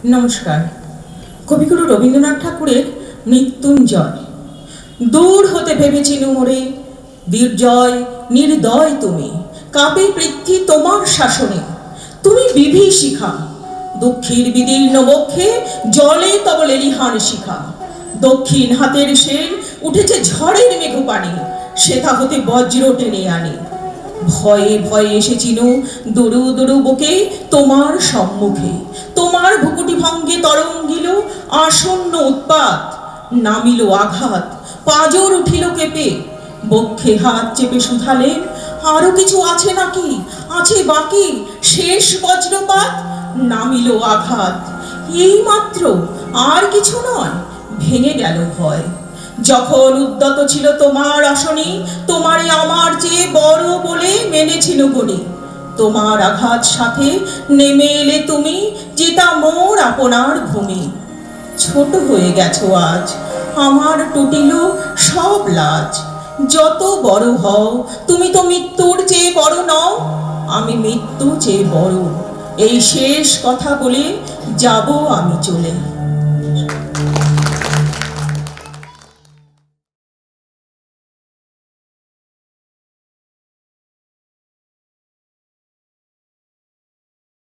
নমস্কার। কবিগুরু রবীন্দ্রনাথ ঠাকুরের মৃত্যুঞ্জয়। দূর হতে ভেবেছিনু মোরে, বীরজয় নির্দয় তুমি, কাপে পৃথ্বী তোমার শাসনে। তুমি বিভীষিখা, দক্ষিণ বিদীর্ণ বক্ষে জলে তব লেলিহান শিখা। দক্ষিণ হাতের সেন উঠেছে ঝড়ের মেঘপানি, সেথা হতে বজ্র টেনে আনে। ভয়ে ভয়ে এসেছিনু দুরু দুরু বুকে তোমার সম্মুখে। তোমার ভুকুটি ভঙ্গে তরঙ্গিল আসন্ন উৎপাত, নামিল আঘাত, পাজর উঠিল কেঁপে। বক্ষে হাত চেপে শুধালেন, আরো কিছু আছে নাকি, আছে বাকি শেষ বজ্রপাত। নামিল আঘাত, এই মাত্র, আর কিছু নয়। ভেঙে গেল ভয়। যখন উদ্যত ছিল তোমার আসনি, তোমারে আমার চেয়ে বড় বলে মেনেছিল গণি। তোমার আঘাত সাথে নেমে এলে তুমি, যেটা মোর আপনার ভূমি। ছোট হয়ে গেছো আজ, আমার টুটিল সব লাজ। যত বড় হও, তুমি তো মৃত্যুর চেয়ে বড় নও, আমি মৃত্যু চেয়ে বড়। এই শেষ কথা বলে যাব আমি চলে।